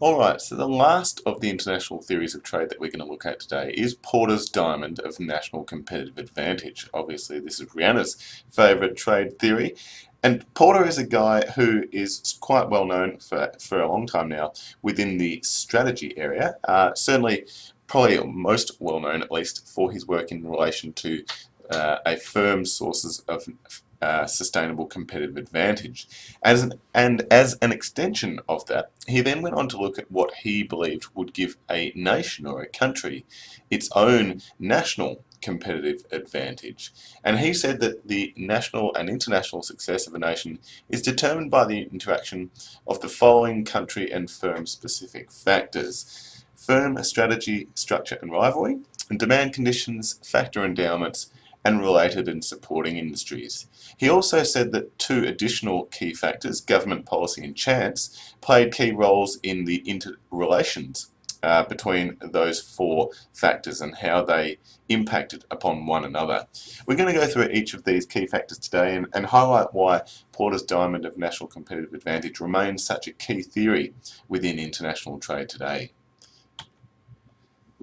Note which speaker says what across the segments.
Speaker 1: Alright, so the last of the international theories of trade that we're going to look at today is Porter's diamond of national competitive advantage. Obviously, this is Rihanna's favourite trade theory. And Porter is a guy who is quite well known for a long time now within the strategy area. Certainly, probably most well known, at least, for his work in relation to a firm's sources of sustainable competitive advantage. As an extension of that, he then went on to look at what he believed would give a nation or a country its own national competitive advantage. And he said that the national and international success of a nation is determined by the interaction of the following country and firm specific factors: firm strategy, structure and rivalry, and demand conditions, factor endowments, and related and supporting industries. He also said that two additional key factors, government policy and chance, played key roles in the interrelations between those four factors and how they impacted upon one another. We're going to go through each of these key factors today and highlight why Porter's diamond of national competitive advantage remains such a key theory within international trade today.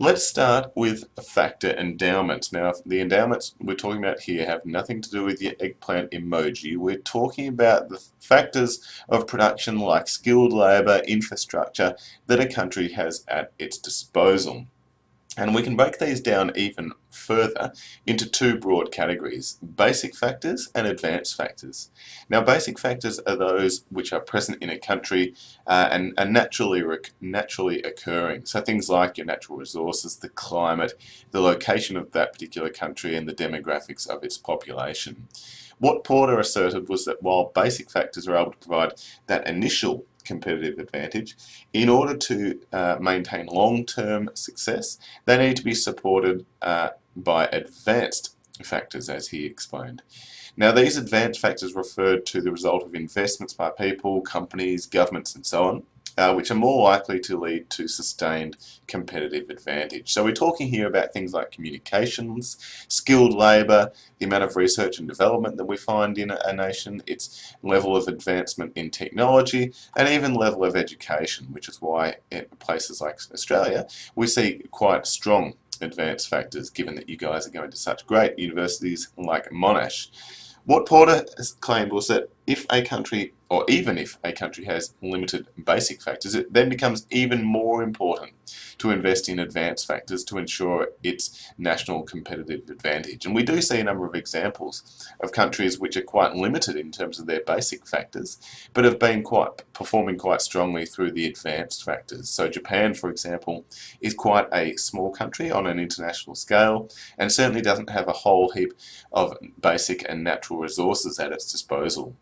Speaker 1: Let's start with factor endowments. Now, the endowments we're talking about here have nothing to do with the eggplant emoji. We're talking about the factors of production like skilled labour, infrastructure that a country has at its disposal. And we can break these down even further into two broad categories: basic factors and advanced factors. Now, basic factors are those which are present in a country and are naturally occurring. So things like your natural resources, the climate, the location of that particular country, and the demographics of its population. What Porter asserted was that while basic factors are able to provide that initial competitive advantage, in order to maintain long-term success, they need to be supported by advanced factors, as he explained. Now, these advanced factors referred to the result of investments by people, companies, governments, and so on, which are more likely to lead to sustained competitive advantage. So we're talking here about things like communications, skilled labour, the amount of research and development that we find in a nation, its level of advancement in technology, and even level of education, which is why in places like Australia we see quite strong advanced factors, given that you guys are going to such great universities like Monash. What Porter claimed was that if a country, or even if a country has limited basic factors, it then becomes even more important to invest in advanced factors to ensure its national competitive advantage. And we do see a number of examples of countries which are quite limited in terms of their basic factors, but have been performing quite strongly through the advanced factors. So Japan, for example, is quite a small country on an international scale, and certainly doesn't have a whole heap of basic and natural resources at its disposal.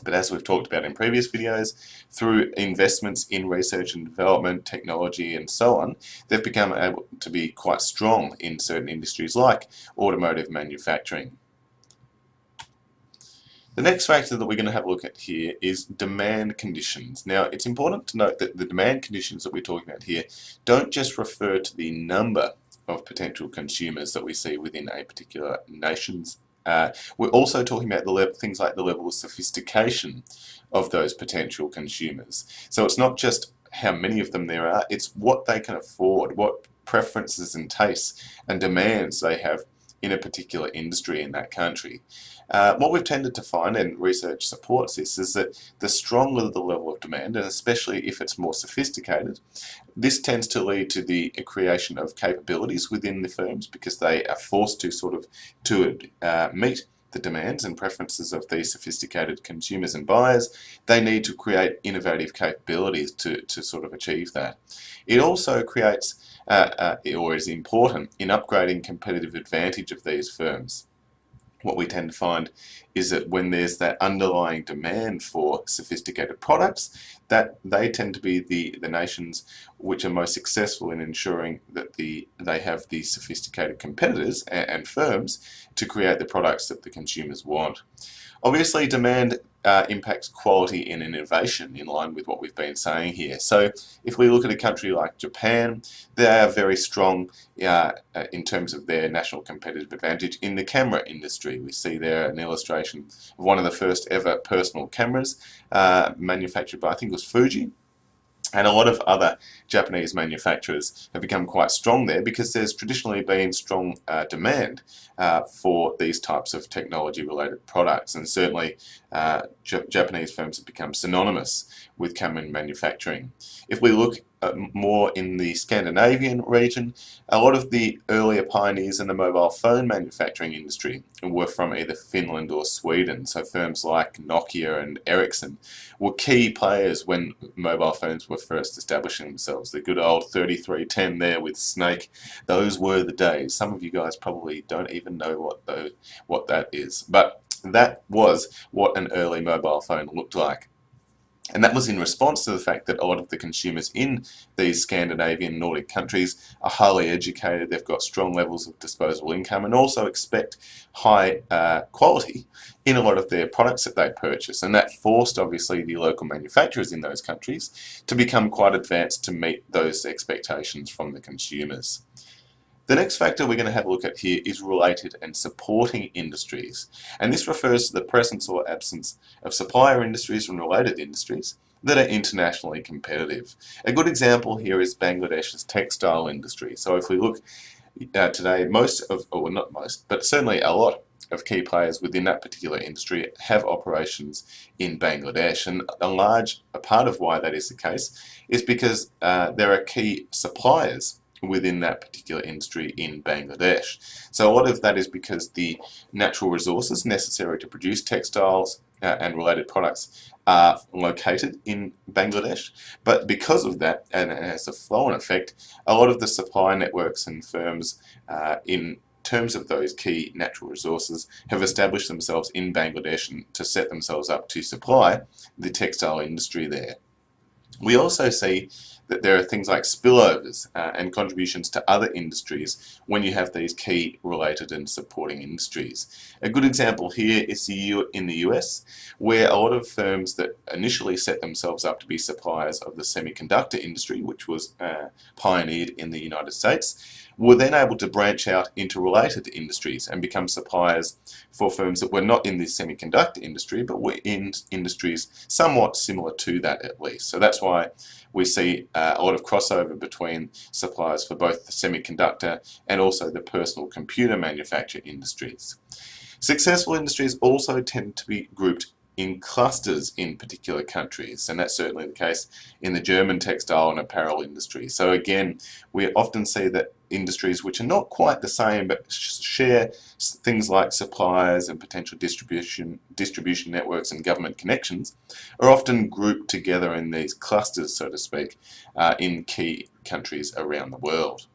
Speaker 1: But as we've talked about in previous videos, through investments in research and development, technology and so on, they've become able to be quite strong in certain industries like automotive manufacturing. The next factor that we're going to have a look at here is demand conditions. Now, it's important to note that the demand conditions that we're talking about here don't just refer to the number of potential consumers that we see within a particular nation's. We're also talking about things like the level of sophistication of those potential consumers. So it's not just how many of them there are, it's what they can afford, what preferences and tastes and demands they have in a particular industry in that country. What we've tended to find, and research supports this, is that the stronger the level of demand, and especially if it's more sophisticated, this tends to lead to the creation of capabilities within the firms, because they are forced to meet the demands and preferences of these sophisticated consumers and buyers. They need to create innovative capabilities to sort of achieve that. It also creates or is important in upgrading competitive advantage of these firms. What we tend to find is that when there's that underlying demand for sophisticated products, that they tend to be the nations which are most successful in ensuring that they have the sophisticated competitors and firms to create the products that the consumers want. Obviously, demand impacts quality and innovation in line with what we've been saying here. So if we look at a country like Japan, they are very strong in terms of their national competitive advantage in the camera industry. We see there an illustration of one of the first ever personal cameras manufactured by, I think it was Fuji. And a lot of other Japanese manufacturers have become quite strong there because there's traditionally been strong demand for these types of technology-related products, and certainly Japanese firms have become synonymous with Kamen manufacturing. If we look more in the Scandinavian region, a lot of the earlier pioneers in the mobile phone manufacturing industry were from either Finland or Sweden. So firms like Nokia and Ericsson were key players when mobile phones were first establishing themselves. The good old 3310 there with Snake, those were the days. Some of you guys probably don't even know what that is, but that was what an early mobile phone looked like. And that was in response to the fact that a lot of the consumers in these Scandinavian Nordic countries are highly educated, they've got strong levels of disposable income, and also expect high quality in a lot of their products that they purchase. And that forced, obviously, the local manufacturers in those countries to become quite advanced to meet those expectations from the consumers. The next factor we're going to have a look at here is related and supporting industries. And this refers to the presence or absence of supplier industries and related industries that are internationally competitive. A good example here is Bangladesh's textile industry. So if we look today, not most, but certainly a lot of key players within that particular industry have operations in Bangladesh, and a part of why that is the case is because there are key suppliers within that particular industry in Bangladesh. So a lot of that is because the natural resources necessary to produce textiles and related products are located in Bangladesh, but because of that, and as a flow-on effect, a lot of the supply networks and firms in terms of those key natural resources have established themselves in Bangladesh and to set themselves up to supply the textile industry there. We also see that there are things like spillovers and contributions to other industries when you have these key related and supporting industries. A good example here is in the US, where a lot of firms that initially set themselves up to be suppliers of the semiconductor industry, which was pioneered in the United States, were then able to branch out into related industries and become suppliers for firms that were not in the semiconductor industry, but were in industries somewhat similar to that at least. So that's why we see a lot of crossover between suppliers for both the semiconductor and also the personal computer manufacture industries. Successful industries also tend to be grouped in clusters in particular countries, and that's certainly the case in the German textile and apparel industry. So again, we often see that industries which are not quite the same but share things like suppliers and potential distribution networks and government connections are often grouped together in these clusters, so to speak, in key countries around the world.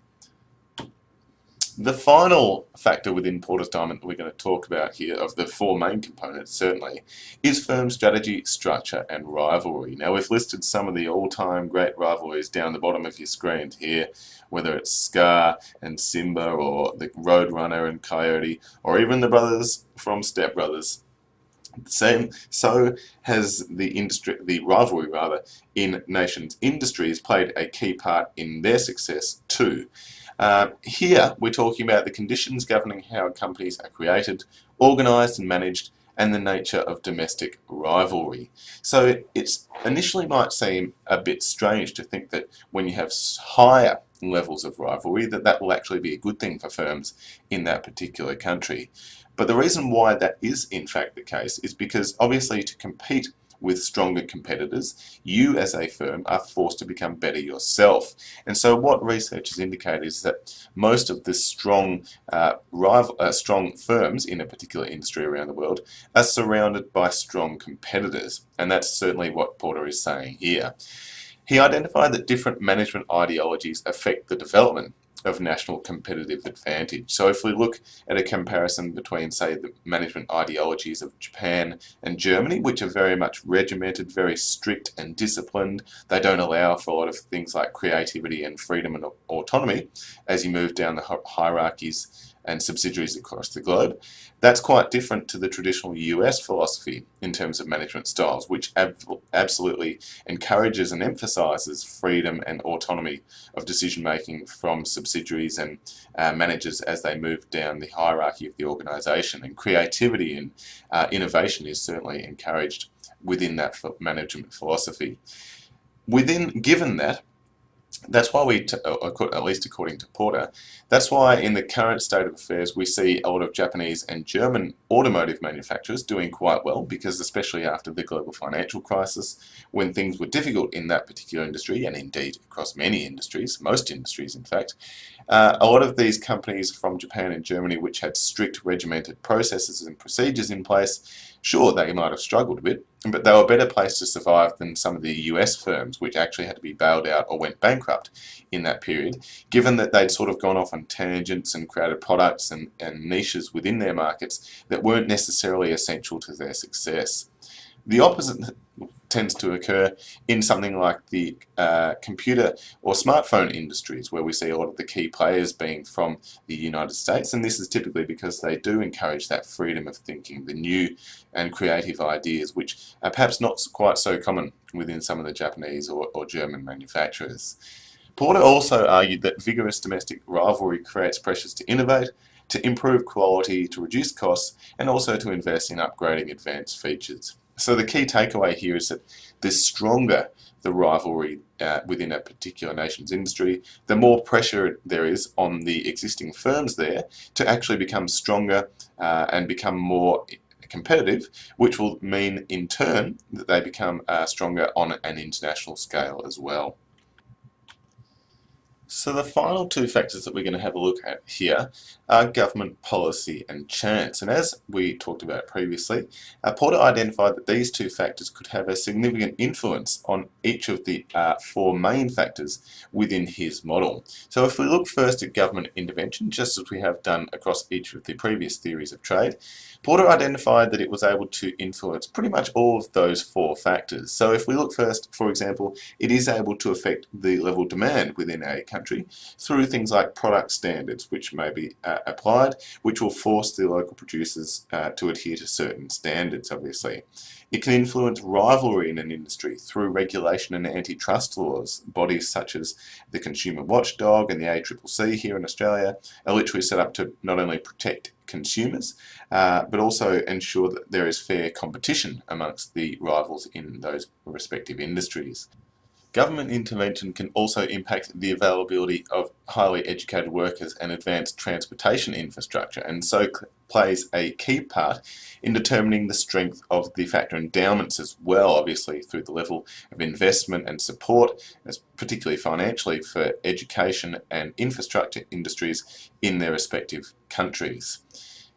Speaker 1: The final factor within Porter's Diamond that we're going to talk about here, of the four main components certainly, is firm strategy, structure and rivalry. Now we've listed some of the all-time great rivalries down the bottom of your screen here, whether it's Scar and Simba or the Roadrunner and Coyote, or even the brothers from Step Brothers. So has the rivalry in nations' industries played a key part in their success too. Here we're talking about the conditions governing how companies are created, organised and managed, and the nature of domestic rivalry. So it initially might seem a bit strange to think that when you have higher levels of rivalry that will actually be a good thing for firms in that particular country. But the reason why that is in fact the case is because obviously to compete with stronger competitors, you as a firm are forced to become better yourself. And so what research has indicated is that most of the strong firms in a particular industry around the world are surrounded by strong competitors. And that's certainly what Porter is saying here. He identified that different management ideologies affect the development of national competitive advantage. So if we look at a comparison between, say, the management ideologies of Japan and Germany, which are very much regimented, very strict and disciplined, they don't allow for a lot of things like creativity and freedom and autonomy as you move down the hierarchies and subsidiaries across the globe. That's quite different to the traditional US philosophy in terms of management styles, which absolutely encourages and emphasises freedom and autonomy of decision making from subsidiaries and managers as they move down the hierarchy of the organisation. And creativity and innovation is certainly encouraged within that management philosophy. Given that, that's why at least according to Porter, that's why in the current state of affairs we see a lot of Japanese and German automotive manufacturers doing quite well, because especially after the global financial crisis, when things were difficult in that particular industry, and indeed across many industries, most industries in fact, a lot of these companies from Japan and Germany, which had strict regimented processes and procedures in place, sure, they might have struggled a bit, but they were better placed to survive than some of the US firms, which actually had to be bailed out or went bankrupt in that period, given that they'd sort of gone off on tangents and created products and niches within their markets that weren't necessarily essential to their success. The opposite tends to occur in something like the computer or smartphone industries, where we see a lot of the key players being from the United States, and this is typically because they do encourage that freedom of thinking, the new and creative ideas, which are perhaps not quite so common within some of the Japanese or German manufacturers. Porter also argued that vigorous domestic rivalry creates pressures to innovate, to improve quality, to reduce costs, and also to invest in upgrading advanced features. So the key takeaway here is that the stronger the rivalry within a particular nation's industry, the more pressure there is on the existing firms there to actually become stronger and become more competitive, which will mean in turn that they become stronger on an international scale as well. So the final two factors that we're going to have a look at here are government policy and chance. And as we talked about previously, Porter identified that these two factors could have a significant influence on each of the four main factors within his model. So if we look first at government intervention, just as we have done across each of the previous theories of trade, Porter identified that it was able to influence pretty much all of those four factors. So if we look first, for example, it is able to affect the level of demand within a country through things like product standards, which may be applied, which will force the local producers to adhere to certain standards, obviously. It can influence rivalry in an industry through regulation and antitrust laws. Bodies such as the Consumer Watchdog and the ACCC here in Australia are literally set up to not only protect consumers, but also ensure that there is fair competition amongst the rivals in those respective industries. Government intervention can also impact the availability of highly educated workers and advanced transportation infrastructure, and so plays a key part in determining the strength of the factor endowments as well, obviously through the level of investment and support, particularly financially, for education and infrastructure industries in their respective countries.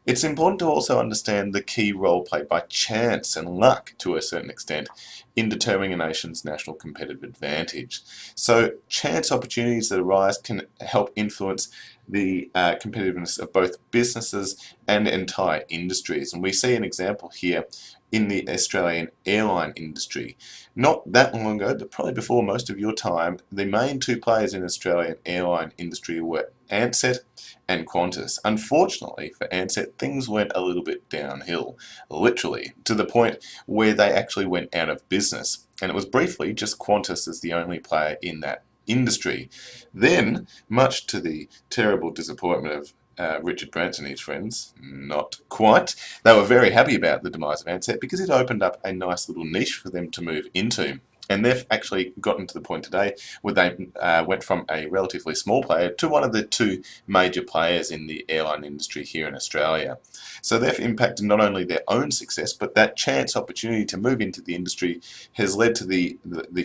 Speaker 1: It's important to also understand the key role played by chance and luck to a certain extent in determining a nation's national competitive advantage. So chance opportunities that arise can help influence the competitiveness of both businesses and entire industries. And we see an example here in the Australian airline industry. Not that long ago, but probably before most of your time, the main two players in the Australian airline industry were Ansett and Qantas. Unfortunately for Ansett, things went a little bit downhill, literally, to the point where they actually went out of business. And it was briefly just Qantas as the only player in that industry. Then, much to the terrible disappointment of Richard Branson and his friends, not quite, they were very happy about the demise of Ansett because it opened up a nice little niche for them to move into. And they've actually gotten to the point today where they went from a relatively small player to one of the two major players in the airline industry here in Australia. So they've impacted not only their own success, but that chance opportunity to move into the industry has led to the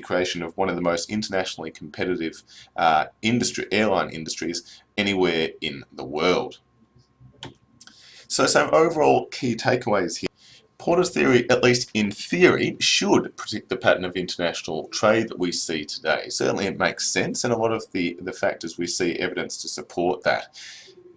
Speaker 1: creation of one of the most internationally competitive airline industries anywhere in the world. So some overall key takeaways here. Porter's theory, at least in theory, should predict the pattern of international trade that we see today. Certainly it makes sense, and a lot of the factors we see evidence to support that.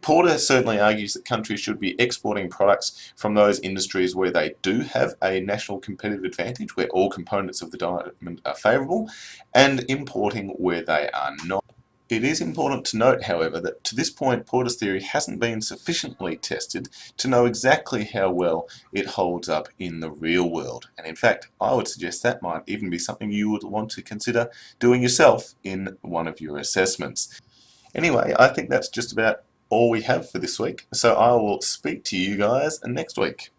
Speaker 1: Porter certainly argues that countries should be exporting products from those industries where they do have a national competitive advantage, where all components of the diamond are favourable, and importing where they are not. It is important to note, however, that to this point Porter's theory hasn't been sufficiently tested to know exactly how well it holds up in the real world. And in fact, I would suggest that might even be something you would want to consider doing yourself in one of your assessments. Anyway, I think that's just about all we have for this week, so I will speak to you guys next week.